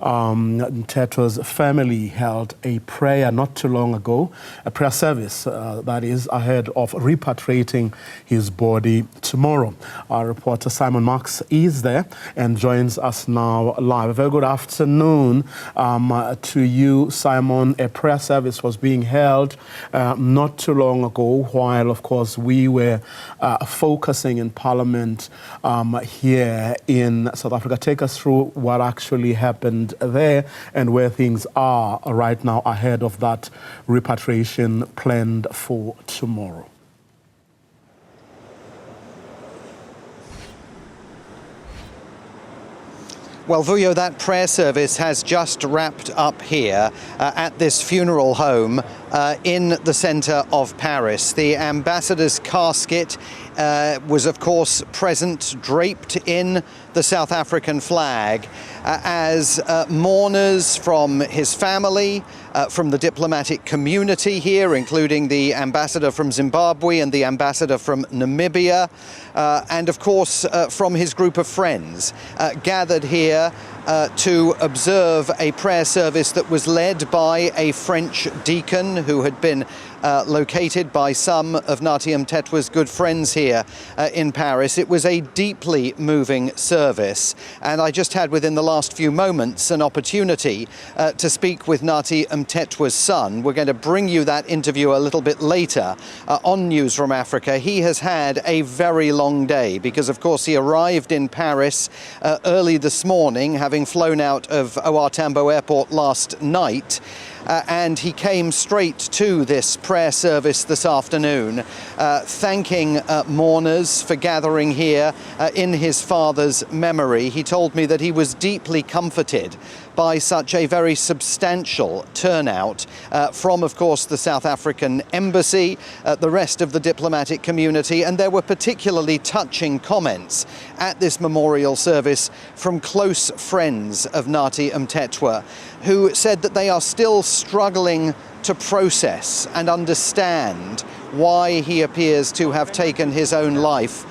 Mthethwa's family held a prayer not too long ago, a prayer service, that is, ahead of repatriating his body tomorrow. Our reporter Simon Marks is there and joins us now live. A very good afternoon to you, Simon. A prayer service was being held not too long ago, while, of course, we were focusing in Parliament here in South Africa. Take us through what actually happened there and where things are right now ahead of that repatriation planned for tomorrow. Well, Vuyo, that prayer service has just wrapped up here at this funeral home in the centre of Paris. The ambassador's casket was, of course, present, draped in the South African flag, as mourners from his family, from the diplomatic community here, including the ambassador from Zimbabwe and the ambassador from Namibia, and of course from his group of friends, gathered here to observe a prayer service that was led by a French deacon who had been located by some of Nathi Mthethwa's good friends here in Paris. It was a deeply moving service, and I just had within the last few moments an opportunity to speak with Nathi Mthethwa's son. We're going to bring you that interview a little bit later on Newzroom Afrika. He has had a very long day because, of course, he arrived in Paris early this morning, having flown out of OR Tambo Airport last night. And he came straight to this prayer service this afternoon, thanking mourners for gathering here in his father's memory. He told me that he was deeply comforted by such a very substantial turnout from, of course, the South African embassy, the rest of the diplomatic community, and there were particularly touching comments at this memorial service from close friends of Nathi Mthethwa, who said that they are still struggling to process and understand why he appears to have taken his own life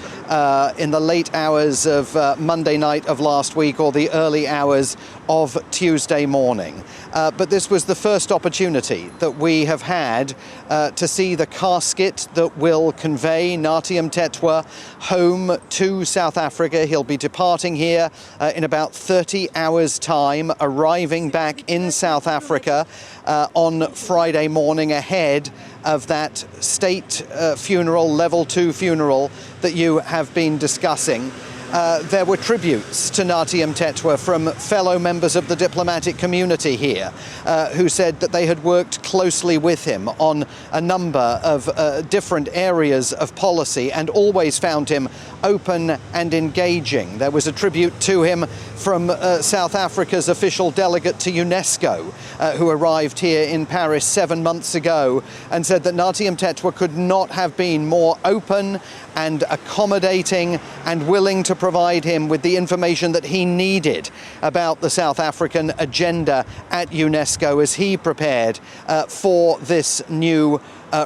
in the late hours of Monday night of last week or the early hours of Tuesday morning. But this was the first opportunity that we have had to see the casket that will convey Nathi Mthethwa home to South Africa. He'll be departing here in about 30 hours' time, arriving back in South Africa on Friday morning ahead of that state funeral, level 2 funeral that you have been discussing. There were tributes to Nathi Mthethwa from fellow members of the diplomatic community here who said that they had worked closely with him on a number of different areas of policy and always found him open and engaging. There was a tribute to him from South Africa's official delegate to UNESCO who arrived here in Paris 7 months ago and said that Nathi Mthethwa could not have been more open and accommodating and willing to provide him with the information that he needed about the South African agenda at UNESCO as he prepared for this new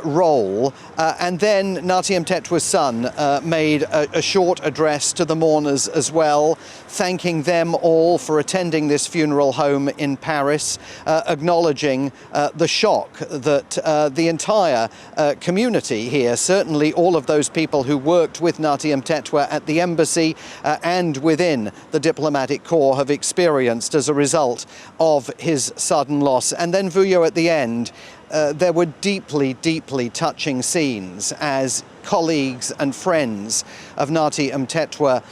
role. And then Nathi Mthethwa's son made a short address to the mourners as well, thanking them all for attending this funeral home in Paris, acknowledging the shock that the entire community here, certainly all of those people who worked with Nathi Mthethwa at the embassy and within the diplomatic corps, have experienced as a result of his sudden loss. And then, Vuyo, at the end, there were deeply, deeply touching scenes as colleagues and friends of Nathi Mthethwa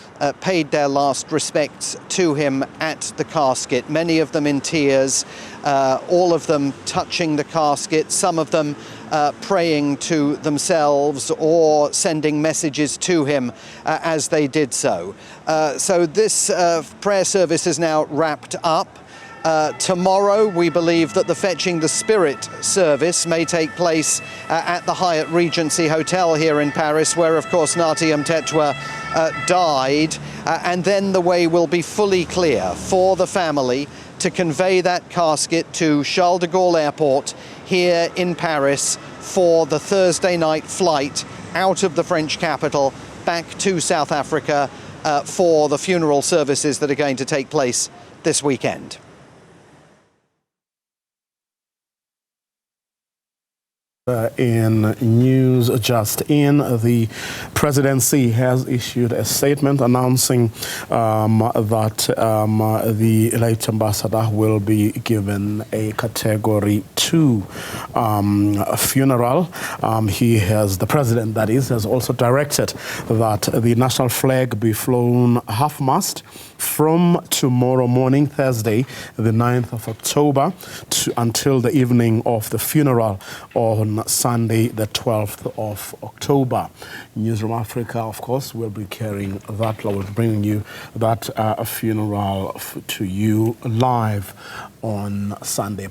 paid their last respects to him at the casket, many of them in tears, all of them touching the casket, some of them praying to themselves or sending messages to him as they did so. So this prayer service is now wrapped up. Tomorrow, we believe that the Fetching the Spirit service may take place at the Hyatt Regency Hotel here in Paris, where, of course, Nathi Mthethwa died. And then the way will be fully clear for the family to convey that casket to Charles de Gaulle Airport here in Paris for the Thursday night flight out of the French capital back to South Africa for the funeral services that are going to take place this weekend. In news just in, the presidency has issued a statement announcing that the late ambassador will be given a Category 2 funeral. The president, that is, has also directed that the national flag be flown half-mast from tomorrow morning, Thursday, the 9th of October, until the evening of the funeral on Sunday, the 12th of October. Newzroom Afrika, of course, will be carrying that, will bringing you that funeral to you live on Sunday.